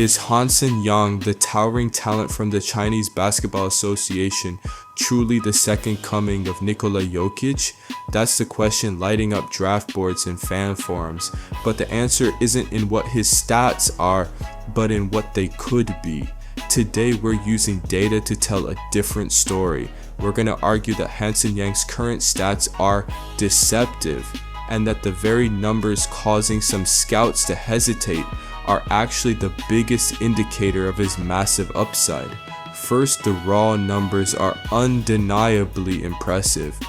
Is Hansen Yang, the towering talent from the Chinese Basketball Association, truly the second coming of Nikola Jokic? That's the question lighting up draft boards and fan forums, but the answer isn't in what his stats are, but in what they could be. Today we're using data to tell a different story. We're going to argue that Hansen Yang's current stats are deceptive, and that the very numbers causing some scouts to hesitate are actually the biggest indicator of his massive upside. First, the raw numbers are undeniably impressive.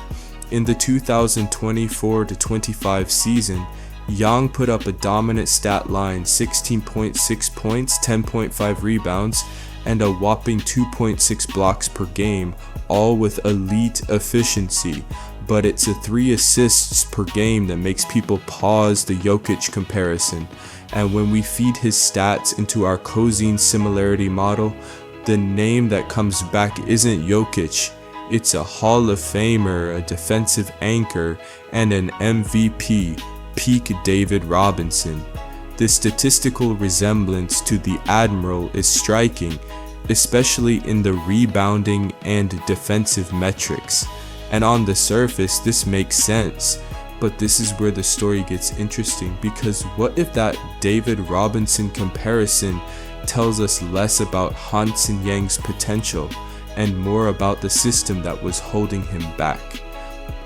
In the 2024-25 season, Yang put up a dominant stat line: 16.6 points, 10.5 rebounds, and a whopping 2.6 blocks per game, all with elite efficiency. But it's the 3 assists per game that makes people pause the Jokic comparison. And when we feed his stats into our Cousine similarity model, the name that comes back isn't Jokic. It's a Hall of Famer, a defensive anchor, and an MVP, peak David Robinson. The statistical resemblance to the Admiral is striking, especially in the rebounding and defensive metrics. And on the surface, this makes sense. But this is where the story gets interesting, because what if that David Robinson comparison tells us less about Hansen Yang's potential and more about the system that was holding him back?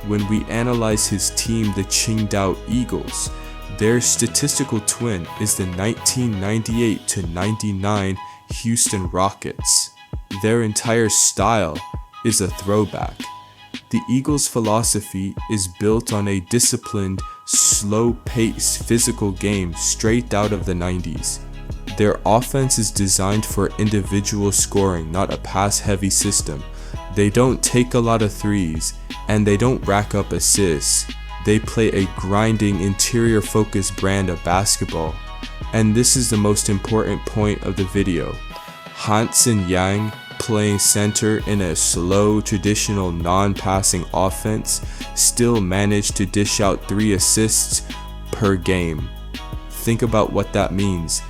When we analyze his team, the Qingdao Eagles, their statistical twin is the 1998-99 Houston Rockets. Their entire style is a throwback. The Eagles' philosophy is built on a disciplined, slow-paced physical game straight out of the 90s. Their offense is designed for individual scoring, not a pass-heavy system. They don't take a lot of threes, and they don't rack up assists. They play a grinding, interior-focused brand of basketball. And this is the most important point of the video. Hansen Yang, playing center in a slow, traditional, non-passing offense, still managed to dish out 3 assists per game. Think about what that means.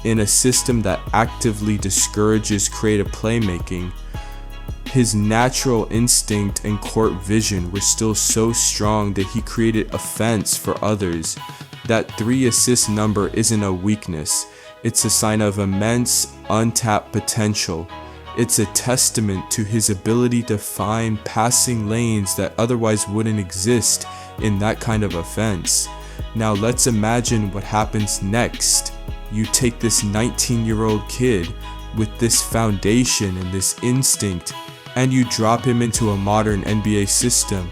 In a system that actively discourages creative playmaking, his natural instinct and court vision were still so strong that he created offense for others. That 3 assist number isn't a weakness. It's a sign of immense, untapped potential. It's a testament to his ability to find passing lanes that otherwise wouldn't exist in that kind of offense. Now let's imagine what happens next. You take this 19-year-old kid with this foundation and this instinct, and you drop him into a modern NBA system.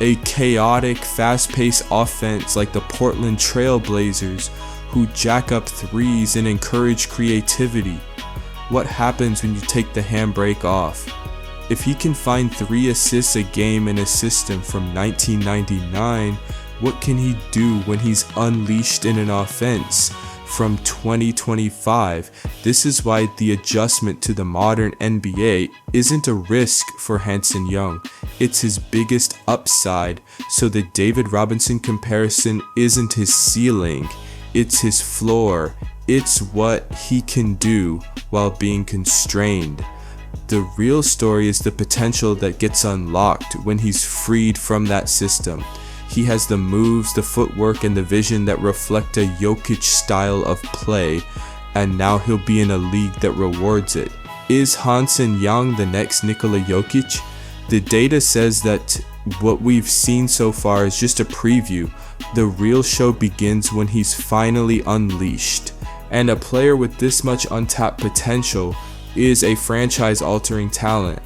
A chaotic, fast-paced offense like the Portland Trail Blazers, who jack up threes and encourage creativity. What happens when you take the handbrake off? If he can find 3 assists a game in a system from 1999, what can he do when he's unleashed in an offense from 2025? This is why the adjustment to the modern NBA isn't a risk for Hansen Yang. It's his biggest upside, so the David Robinson comparison isn't his ceiling, it's his floor. It's what he can do while being constrained. The real story is the potential that gets unlocked when he's freed from that system. He has the moves, the footwork, and the vision that reflect a Jokic style of play, and now he'll be in a league that rewards it. Is Hansen Yang the next Nikola Jokic? The data says that what we've seen so far is just a preview. The real show begins when he's finally unleashed. And a player with this much untapped potential is a franchise-altering talent.